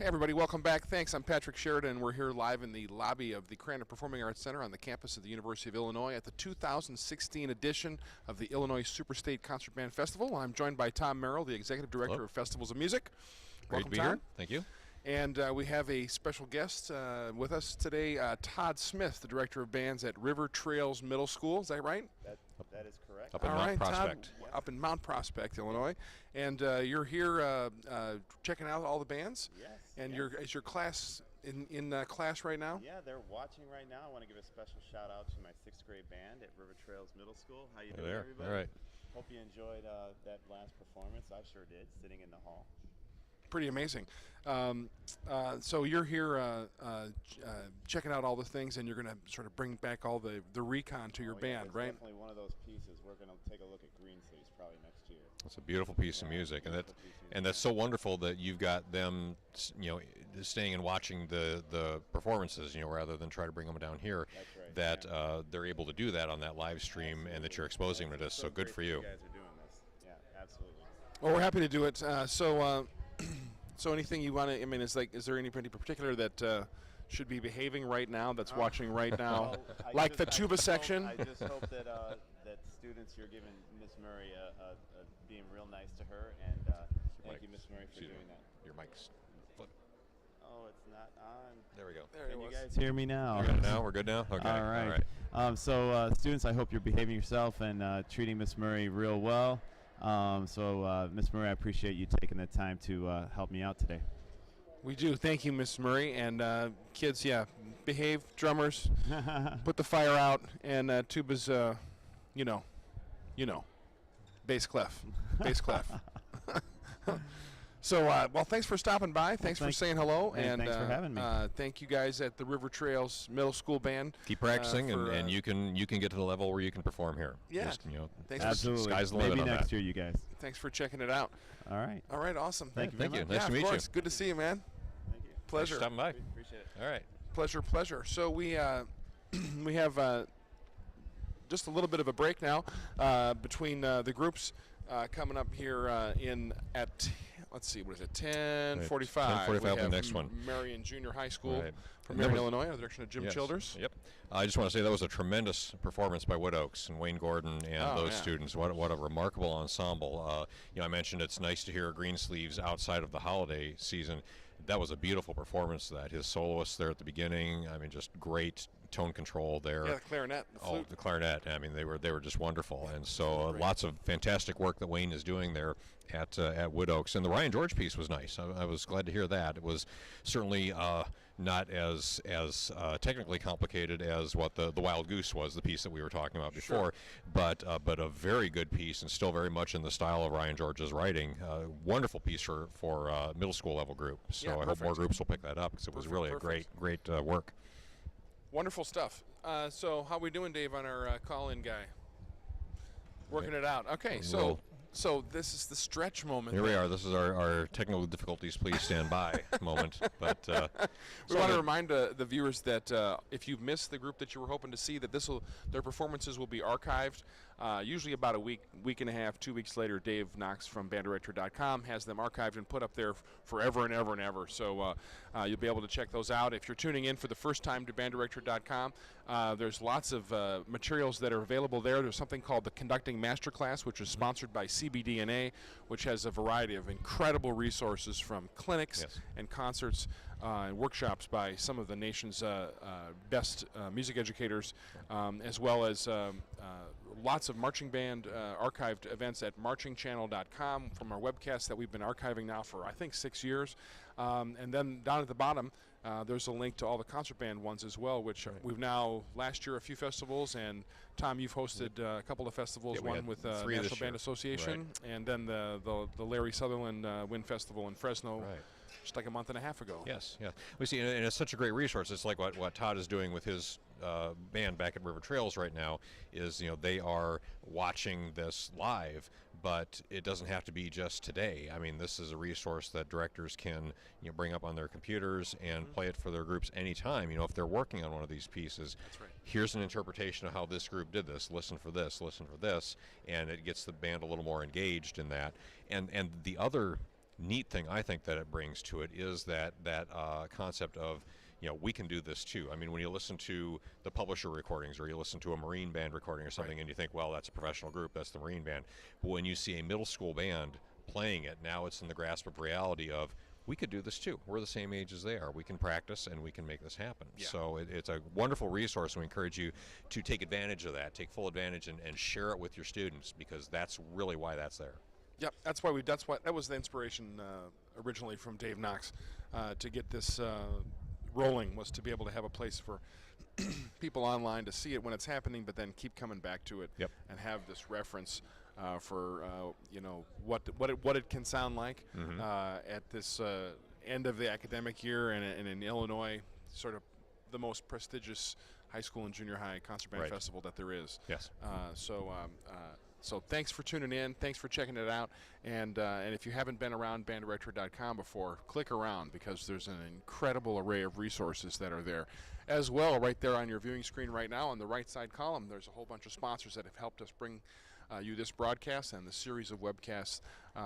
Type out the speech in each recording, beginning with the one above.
Hey everybody, welcome back. Thanks. I'm Patrick Sheridan. We're here live in the lobby of the Crandon Performing Arts Center on the campus of the University of Illinois at the 2016 edition of the Illinois SuperState Concert Band Festival. I'm joined by Tom Merrill, the Executive Director Hello. of Festivals of Music. Great Welcome, to be Tom. here. Thank you. And we have a special guest with us today, Todd Smith, the Director of Bands at River Trails Middle School. Is that right? That is correct. Up in All Mount right, Prospect. Todd, up in Mount Prospect, Illinois. And you're here checking out all the bands? Yes. And yes. is your class in class right now? Yeah, they're watching right now. I want to give a special shout out to my 6th grade band at River Trails Middle School. How you doing, There. everybody? All right. Hope you enjoyed that last performance. I sure did, sitting in the hall. Pretty amazing. So you're here checking out all the things, and you're going to sort of bring back all the recon to your band, it's right? Definitely one of those pieces. We're going to take a look at Green Cities probably next year. It's a beautiful piece of music, and that's so wonderful that you've got them, staying and watching the performances, rather than try to bring them down here. That's right, That they're able to do that on that live stream, and that you're exposing them to this. So good great for that you. You guys are doing this. Yeah, absolutely. Well, we're happy to do it. So anything you want to? I mean, is there anybody in particular that should be behaving right now? That's watching right now, Well, like the tuba section. I just hope that that students, you're giving Miss Murray being real nice to her, and thank you, Miss Murray, for doing that. Your mic's flip. Oh, it's not on. There we go. Can you guys hear me now? We're good now. We're good now. Okay. All right. So students, I hope you're behaving yourself and treating Miss Murray real well. Miss Murray, I appreciate you taking the time to help me out today. We do. Thank you, Miss Murray. And kids, behave. Drummers, put the fire out. And tubas, bass clef. So, thanks for stopping by. Thanks for saying hello. And thanks for having me. Thank you guys at the River Trails Middle School Band. Keep practicing, and you can get to the level where you can perform here. Yeah. Just, thanks. Absolutely. Sky's the limit Maybe on next that. year, you guys. Thanks for checking it out. All right. All right. Awesome. Thank you. Thank you. Very Nice to of meet course. you. Good to see you, man. Thank you. Pleasure. Thanks for stopping by. Appreciate it. All right. Pleasure. So we we have just a little bit of a break now between the groups coming up here at let's see, what is it, 10:45. 10:45 the next one. Marion Junior High School Right. from Marion, Illinois, under the direction of Jim Yes. Childers. Yep. I just want to say that was a tremendous performance by Wood Oaks and Wayne Gordon and those students. What a remarkable ensemble. I mentioned it's nice to hear Greensleeves outside of the holiday season. That was a beautiful performance. His soloists there at the beginning. I mean, just great tone control there. Yeah, the clarinet, the flute. The clarinet. I mean, they were just wonderful, and so lots of fantastic work that Wayne is doing there at Wood Oaks. And the Ryan George piece was nice. I was glad to hear that. It was certainly not as technically complicated as what the Wild Goose was, the piece that we were talking about before, but a very good piece and still very much in the style of Ryan George's writing. Wonderful piece for middle school level group. So I hope more groups will pick that up because it was really a great work. Wonderful stuff. So how we doing, Dave, on our call-in guy? Working it out. Okay, so this is the stretch moment. Here we are. This is our technical difficulties. Please stand by moment. But we want to remind the viewers that if you've missed the group that you were hoping to see, that their performances will be archived. Usually about a week and a half, 2 weeks later, Dave Knox from banddirector.com has them archived and put up there forever and ever and ever. So you'll be able to check those out. If you're tuning in for the first time to banddirector.com, there's lots of materials that are available there. There's something called the Conducting Masterclass, which is sponsored by CBDNA, which has a variety of incredible resources from clinics and concerts and workshops by some of the nation's best music educators, as well as lots of marching band archived events at marchingchannel.com from our webcast that we've been archiving now for, I think, 6 years. And then down at the bottom, there's a link to all the concert band ones as well, which we've now, last year, a few festivals, and Tom, you've hosted a couple of festivals, one with National Band Association, and then the Larry Sutherland Wind Festival in Fresno. Just like a month and a half ago. Yes. We see, and it's such a great resource. It's like what Todd is doing with his band back at River Trails right now. Is they are watching this live, but it doesn't have to be just today. I mean, this is a resource that directors can bring up on their computers and play it for their groups anytime. If they're working on one of these pieces, that's right. Here's an interpretation of how this group did this. Listen for this, and it gets the band a little more engaged in that. And the other neat thing I think that it brings to it is that concept of, we can do this too. I mean, when you listen to the publisher recordings or you listen to a Marine band recording or something, and you think, well, that's a professional group, that's the Marine band. But when you see a middle school band playing it, now it's in the grasp of reality of, we could do this too. We're the same age as they are. We can practice and we can make this happen. Yeah. So it's a wonderful resource. We encourage you to take advantage of that, take full advantage, and share it with your students, because that's really why that's there. Yep, that was the inspiration originally from Dave Knox to get this rolling, was to be able to have a place for people online to see it when it's happening, but then keep coming back to it. Yep. And have this reference for what it can sound like at this end of the academic year, and in Illinois, sort of the most prestigious high school and junior high concert band festival that there is. Yes. So thanks for tuning in. Thanks for checking it out. And if you haven't been around banddirector.com before, click around, because there's an incredible array of resources that are there. As well, right there on your viewing screen right now, on the right side column, there's a whole bunch of sponsors that have helped us bring you this broadcast and the series of webcasts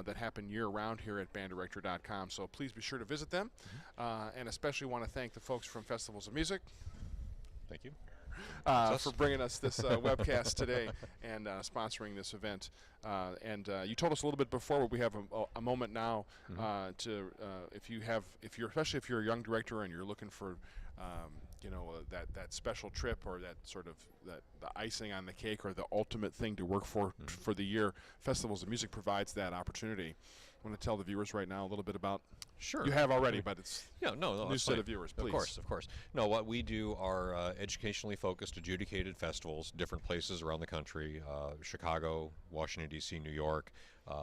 that happen year-round here at banddirector.com. So please be sure to visit them. And especially want to thank the folks from Festivals of Music. Thank you. For bringing us this webcast today and sponsoring this event. And you told us a little bit before, but we have a moment now to, especially if you're a young director and you're looking for, that special trip, or that sort of the icing on the cake, or the ultimate thing to work for the year, Festivals of Music provides that opportunity. I want to tell the viewers right now a little bit about. Sure. You have already, but it's no, new set of viewers, please. Of course. No, what we do are educationally focused, adjudicated festivals, different places around the country, Chicago, Washington, D.C., New York.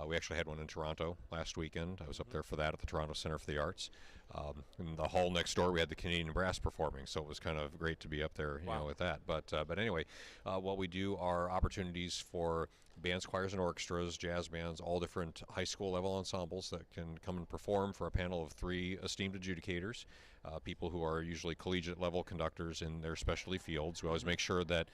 We actually had one in Toronto last weekend. I was up there for that at the Toronto Center for the Arts. In the hall next door, we had the Canadian Brass performing, so it was kind of great to be up there, with that. But anyway, what we do are opportunities for bands, choirs, and orchestras, jazz bands, all different high school level ensembles that can come and perform for a panel of 3 esteemed adjudicators, people who are usually collegiate level conductors in their specialty fields. We always make sure that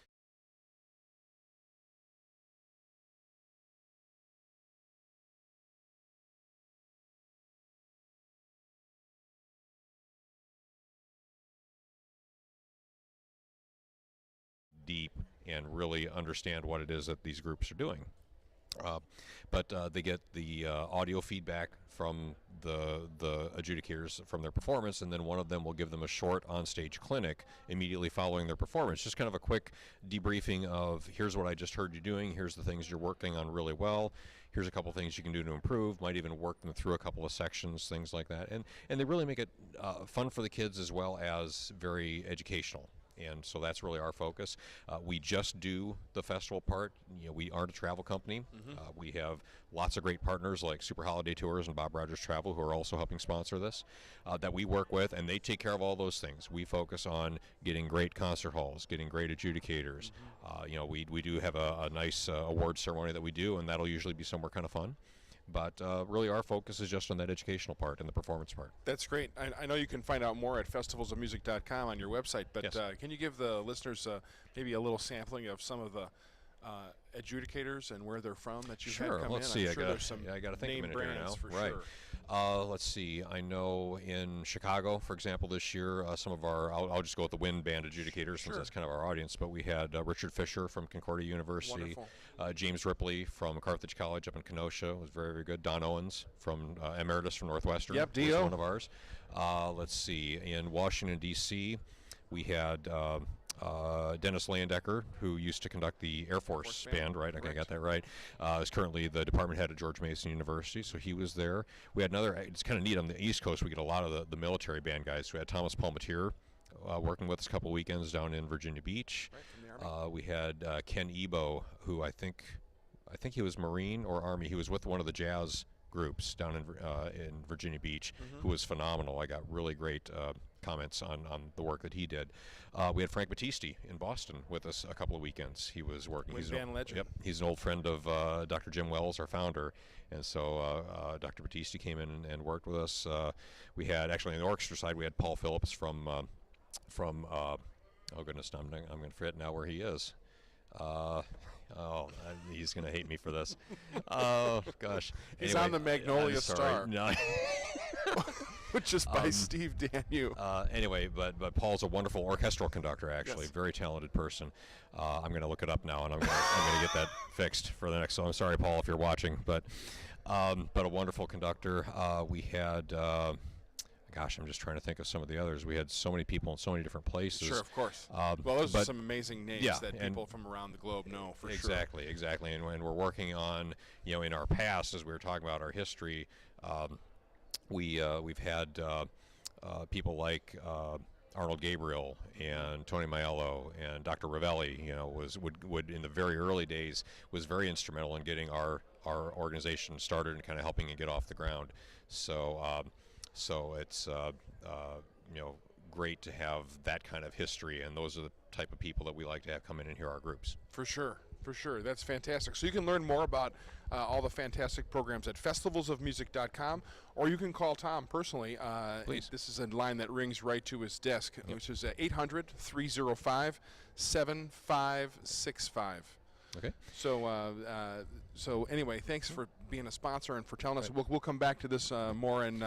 deep and really understand what it is that these groups are doing. But they get the audio feedback from the adjudicators from their performance, and then one of them will give them a short on-stage clinic immediately following their performance. Just kind of a quick debriefing of, here's what I just heard you doing, here's the things you're working on really well, here's a couple things you can do to improve, might even work them through a couple of sections, things like that. And they really make it fun for the kids as well as very educational. And so that's really our focus. We just do the festival part. We aren't a travel company. We have lots of great partners like Super Holiday Tours and Bob Rogers Travel, who are also helping sponsor this, that we work with, and they take care of all those things. We focus on getting great concert halls, getting great adjudicators. We do have a nice award ceremony that we do, and that'll usually be somewhere kind of fun. But really our focus is just on that educational part and the performance part. That's great. I know you can find out more at festivalsofmusic.com on your website, but yes. Can you give the listeners maybe a little sampling of some of the adjudicators and where they're from that you've had come let's in? see. I'm sure there's some I got to think a name minute here brands now. for Right. sure. Let's see. I know in Chicago, for example, this year, some of our, I'll just go with the Wind Band adjudicators since that's kind of our audience, but we had Richard Fisher from Concordia University, James Ripley from Carthage College up in Kenosha was very, very good. Don Owens from Emeritus from Northwestern was D.O. one of ours. Let's see. In Washington, D.C., we had Dennis Landecker, who used to conduct the Air Force Band, right? Okay, I got that right. Is currently the department head at George Mason University, so he was there. We had another, it's kind of neat, on the East Coast, we get a lot of the military band guys. We had Thomas Palmatier working with us a couple weekends down in Virginia Beach. We had Ken Ebo, who I think he was Marine or Army. He was with one of the jazz groups down in Virginia Beach, who was phenomenal. I got really great comments on the work that he did. We had Frank Battisti in Boston with us a couple of weekends. He was working. He's band legend. Yep, he's an old friend of Dr. Jim Wells, our founder, and so Dr. Battisti came in and worked with us. We had, actually on the orchestra side, we had Paul Phillips from oh goodness, I'm going to forget now where he is. He's going to hate me for this. Oh, gosh. He's Anyway, on the Magnolia I'm sorry. Star. No. Which is by Steve Danu. Anyway, but Paul's a wonderful orchestral conductor, actually. Yes. Very talented person. I'm going to look it up now, and I'm going to get that fixed for the next. So I'm sorry, Paul, if you're watching, but a wonderful conductor. We had, gosh, I'm just trying to think of some of the others. We had so many people in so many different places. Sure, of course. Well, those are some amazing names that people from around the globe know for sure. Exactly. And we're working on, in our past, as we were talking about our history, we've had people like Arnold Gabriel and Tony Maiello and Dr. Ravelli, would in the very early days was very instrumental in getting our organization started and kind of helping it get off the ground. So it's great to have that kind of history, and those are the type of people that we like to have come in and hear our groups. For sure. That's fantastic. So you can learn more about all the fantastic programs at festivalsofmusic.com, or you can call Tom personally. Please. This is a line that rings right to his desk, which is 800-305-7565. Okay. So anyway, thanks for being a sponsor and for telling us. We'll come back to this more in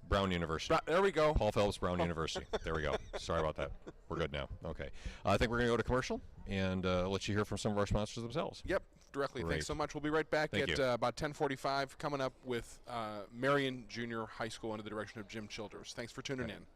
Brown University. There we go. Paul Phelps, Brown University. There we go. Sorry about that. We're good now. Okay. I think we're going to go to commercial and let you hear from some of our sponsors themselves. Yep, directly. Great. Thanks so much. We'll be right back Thank at you. about 10:45, coming up with Marion Junior High School under the direction of Jim Childers. Thanks for tuning in.